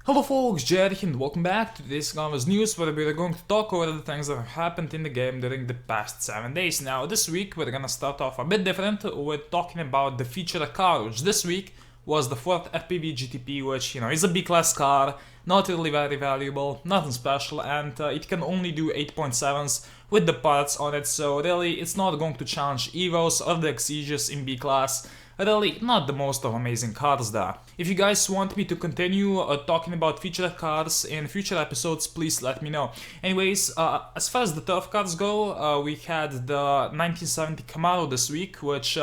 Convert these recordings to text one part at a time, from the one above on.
Hello folks, Jerry and welcome back to today's Gamers News, where we are going to talk over the things that have happened in the game during the past 7 days. Now this week we're gonna start off a bit different with talking about the featured car, which this week was the 4th FPV GTP, which is a B-class car, not really very valuable, nothing special, and it can only do 8.7s with the parts on it, so really it's not going to challenge Evos or the Exegius in B-class. Really not the most of amazing cars there. If you guys want me to continue talking about featured cars in future episodes, please let me know. Anyways, as far as the turf cars go, we had the 1970 Camaro this week, which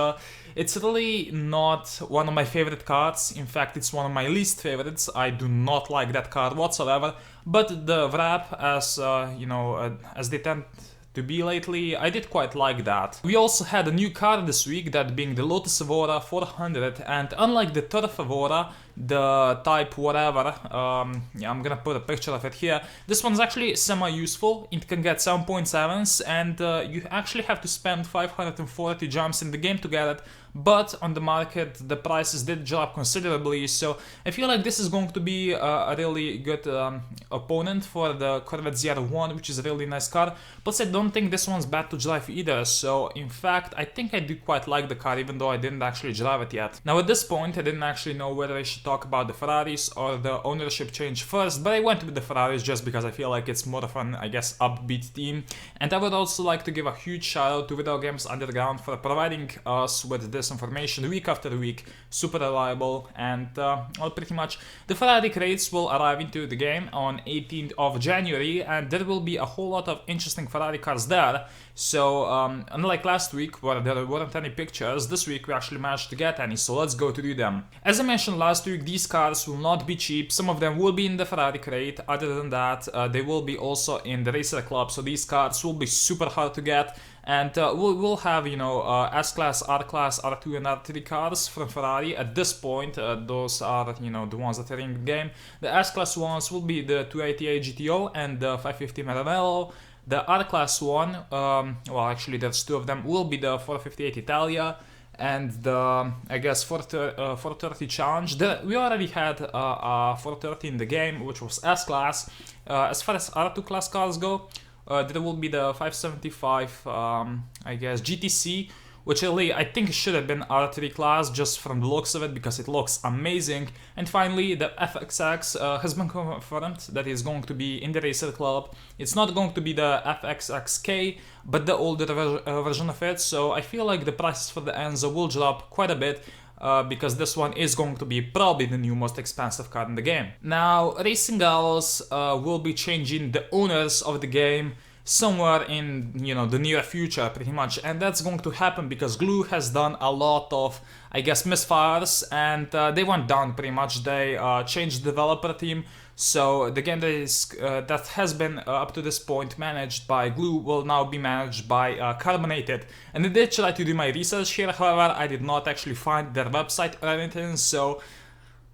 it's really not one of my favorite cars. In fact, it's one of my least favorites. I do not like that car whatsoever. But the R.I.P, as they tend to be lately, I did quite like that. We also had a new car this week, that being the Lotus Evora 400, and unlike the Turf Evora, the type whatever, I'm gonna put a picture of it here, this one's actually semi-useful. It can get 7.7s, and you actually have to spend 540 gems in the game to get it, but on the market the prices did drop considerably, so I feel like this is going to be a really good opponent for the Corvette ZR1, which is a really nice car. Plus I don't think this one's bad to drive either, so in fact I think I do quite like the car, even though I didn't actually drive it yet. Now at this point I didn't actually know whether I should talk about the Ferraris or the ownership change first, but I went with the Ferraris just because I feel like it's more of an, upbeat team. And I would also like to give a huge shout out to Video Games Underground for providing us with this information week after week, super reliable, and well, pretty much the Ferrari crates will arrive into the game on 18th of January, and there will be a whole lot of interesting Ferrari cars there. So unlike last week where there weren't any pictures, this week we actually managed to get any, so let's go to do them. As I mentioned last week, these cars will not be cheap. Some of them will be in the Ferrari crate. Other than that, they will be also in the Racer Club, so these cars will be super hard to get. And we'll have, S-Class, R-Class, R2 and R3 cars from Ferrari. At this point, those are, the ones that are in the game. The S-Class ones will be the 288 GTO and the 550 Maranello. The R-Class one, well actually there's two of them, will be the 458 Italia and the, 430 Challenge. We already had a 430 in the game, which was S-Class. As far as R2 class cars go, there will be the 575, GTC, which really I think should have been R3 class just from the looks of it, because it looks amazing. And finally, the FXX has been confirmed that is going to be in the Racer Club. It's not going to be the FXXK, but the older version of it, so I feel like the prices for the Enzo will drop quite a bit, because this one is going to be probably the new most expensive car in the game. Now, Racing Gallos will be changing the owners of the game somewhere in the near future, pretty much, and that's going to happen because GLU has done a lot of misfires, and they went down pretty much. They changed the developer team, so the game that has been up to this point managed by GLU will now be managed by Carbonated. And I did try to do my research here, however I did not actually find their website or anything, so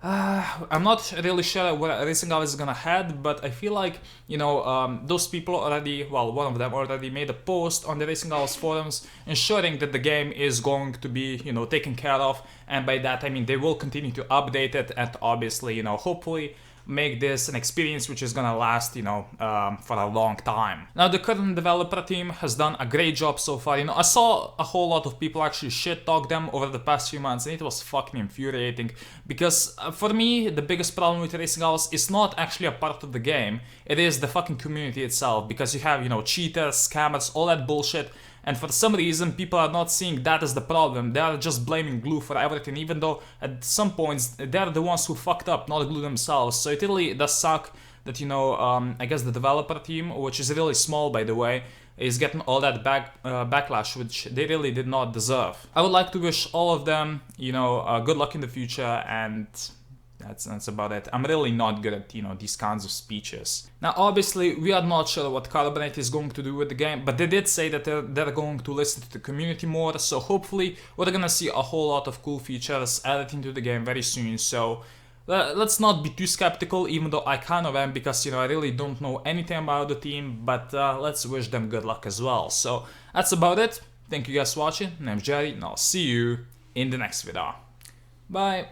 I'm not really sure where Racing Gallos is gonna head, but I feel like, those people already, well, one of them already made a post on the Racing Gallos forums ensuring that the game is going to be, taken care of, and by that I mean they will continue to update it and obviously, hopefully make this an experience which is gonna last, for a long time. Now the current developer team has done a great job so far. I saw a whole lot of people actually shit talk them over the past few months, and it was fucking infuriating, because for me the biggest problem with Racing Gallos is not actually a part of the game, it is the fucking community itself, because you have, cheaters, scammers, all that bullshit. And for some reason, people are not seeing that as the problem. They are just blaming GLU for everything, even though at some points they're the ones who fucked up, not GLU themselves. So it really does suck that, the developer team, which is really small by the way, is getting all that backlash, which they really did not deserve. I would like to wish all of them, good luck in the future, and that's about it. I'm really not good at, these kinds of speeches. Now, obviously, we are not sure what Carbonate is going to do with the game, but they did say that they're going to listen to the community more, so hopefully we're gonna see a whole lot of cool features added into the game very soon, so let's not be too skeptical, even though I kind of am, because, I really don't know anything about the team, but let's wish them good luck as well. So, that's about it. Thank you guys for watching. My name's Jerry, and I'll see you in the next video. Bye!